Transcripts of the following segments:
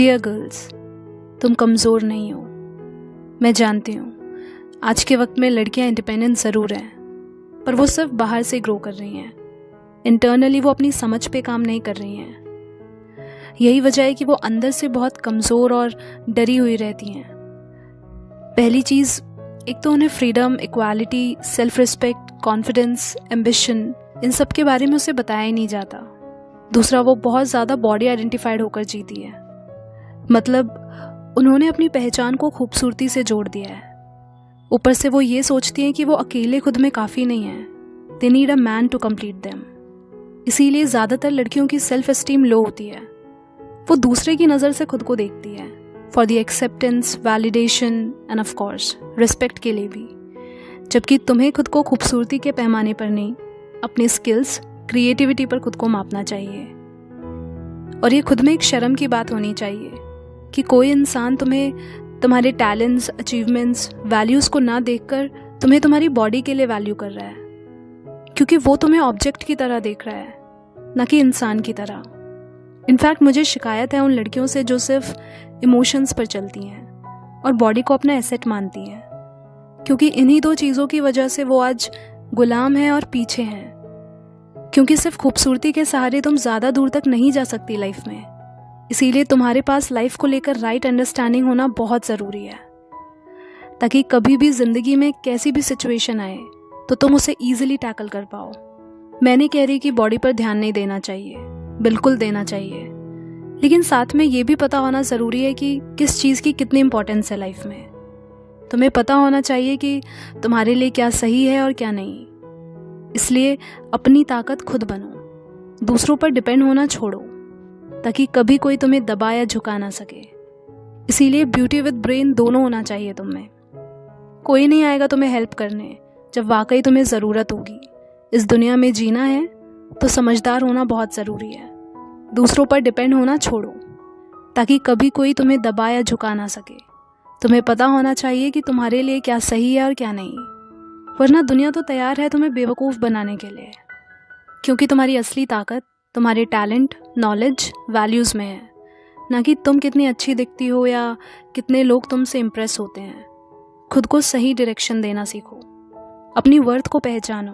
Dear girls, तुम कमज़ोर नहीं हो। मैं जानती हूँ आज के वक्त में लड़कियाँ इंडिपेंडेंट ज़रूर हैं, पर वो सिर्फ बाहर से ग्रो कर रही हैं। इंटरनली वो अपनी समझ पे काम नहीं कर रही हैं। यही वजह है कि वो अंदर से बहुत कमज़ोर और डरी हुई रहती हैं। पहली चीज़, एक तो उन्हें freedom, equality, self respect, confidence, ambition, इन सब के बारे में उसे बताया ही नहीं जाता। दूसरा, वो बहुत ज़्यादा बॉडी आइडेंटिफाइड होकर जीती है। मतलब उन्होंने अपनी पहचान को खूबसूरती से जोड़ दिया है। ऊपर से वो ये सोचती हैं कि वो अकेले खुद में काफ़ी नहीं हैं। They need a man to complete them. इसीलिए ज़्यादातर लड़कियों की सेल्फ एस्टीम लो होती है। वो दूसरे की नज़र से खुद को देखती है, for the acceptance, validation end of course respect के लिए भी। जबकि तुम्हें खुद को खूबसूरती के पैमाने पर नहीं, अपने स्किल्स, क्रिएटिविटी पर खुद को मापना चाहिए। और ये खुद में एक शर्म की बात होनी चाहिए कि कोई इंसान तुम्हें तुम्हारे टैलेंट्स, अचीवमेंट्स, वैल्यूज़ को ना देखकर तुम्हें तुम्हारी बॉडी के लिए वैल्यू कर रहा है, क्योंकि वो तुम्हें ऑब्जेक्ट की तरह देख रहा है, ना कि इंसान की तरह। इनफैक्ट मुझे शिकायत है उन लड़कियों से जो सिर्फ इमोशंस पर चलती हैं और बॉडी को अपना एसेट मानती हैं, क्योंकि इन्हीं दो चीज़ों की वजह से वो आज गुलाम हैं और पीछे हैं। क्योंकि सिर्फ खूबसूरती के सहारे तुम ज़्यादा दूर तक नहीं जा सकती लाइफ में। इसीलिए तुम्हारे पास लाइफ को लेकर राइट अंडरस्टैंडिंग होना बहुत ज़रूरी है, ताकि कभी भी ज़िंदगी में कैसी भी सिचुएशन आए तो तुम उसे ईजिली टैकल कर पाओ। मैं नहीं कह रही कि बॉडी पर ध्यान नहीं देना चाहिए, बिल्कुल देना चाहिए, लेकिन साथ में ये भी पता होना ज़रूरी है कि किस चीज़ की कितनी इम्पोर्टेंस है लाइफ में। तुम्हें पता होना चाहिए कि तुम्हारे लिए क्या सही है और क्या नहीं। इसलिए अपनी ताकत खुद बनो, दूसरों पर डिपेंड होना छोड़ो, ताकि कभी कोई तुम्हें दबा या झुका ना सके। इसीलिए ब्यूटी विद ब्रेन दोनों होना चाहिए तुम में। कोई नहीं आएगा तुम्हें हेल्प करने जब वाकई तुम्हें ज़रूरत होगी। इस दुनिया में जीना है तो समझदार होना बहुत ज़रूरी है। दूसरों पर डिपेंड होना छोड़ो, ताकि कभी कोई तुम्हें दबा या झुका ना सके। तुम्हें पता होना चाहिए कि तुम्हारे लिए क्या सही है और क्या नहीं, वरना दुनिया तो तैयार है तुम्हें बेवकूफ़ बनाने के लिए। क्योंकि तुम्हारी असली ताकत तुम्हारे टैलेंट, नॉलेज, वैल्यूज़ में है, ना कि तुम कितनी अच्छी दिखती हो या कितने लोग तुमसे इम्प्रेस होते हैं। खुद को सही डायरेक्शन देना सीखो, अपनी वर्थ को पहचानो।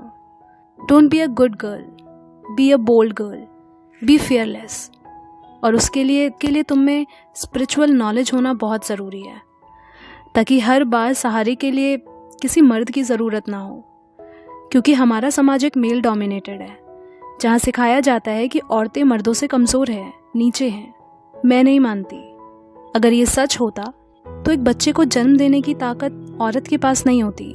Don't be a good girl, be a bold girl, be fearless. और उसके लिए तुम में स्पिरिचुअल नॉलेज होना बहुत ज़रूरी है, ताकि हर बार सहारे के लिए किसी मर्द की ज़रूरत ना हो। क्योंकि हमारा समाज एक मेल डोमिनेटेड है, जहाँ सिखाया जाता है कि औरतें मर्दों से कमज़ोर हैं, नीचे हैं। मैं नहीं मानती। अगर ये सच होता तो एक बच्चे को जन्म देने की ताकत औरत के पास नहीं होती।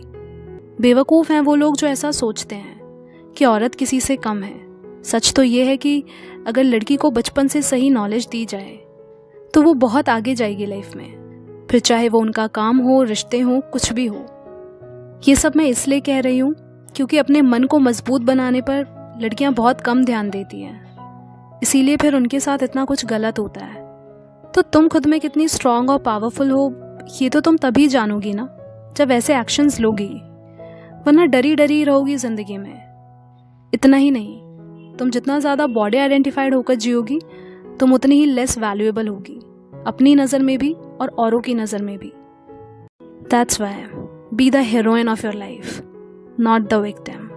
बेवकूफ़ हैं वो लोग जो ऐसा सोचते हैं कि औरत किसी से कम है। सच तो ये है कि अगर लड़की को बचपन से सही नॉलेज दी जाए तो वो बहुत आगे जाएगी लाइफ में, फिर चाहे वो उनका काम हो, रिश्ते हो, कुछ भी हो। ये सब मैं इसलिए कह रही हूँ क्योंकि अपने मन को मजबूत बनाने पर लड़कियाँ बहुत कम ध्यान देती हैं। इसीलिए फिर उनके साथ इतना कुछ गलत होता है। तो तुम खुद में कितनी स्ट्रांग और पावरफुल हो ये तो तुम तभी जानोगी ना जब ऐसे एक्शंस लोगी, वरना डरी डरी रहोगी ज़िंदगी में। इतना ही नहीं, तुम जितना ज़्यादा बॉडी आइडेंटिफाइड होकर जियोगी तुम उतनी ही लेस वैल्यूएबल होगी, अपनी नज़र में भी और औरों की नज़र में भी। That's why be the heroine of your life, not the victim.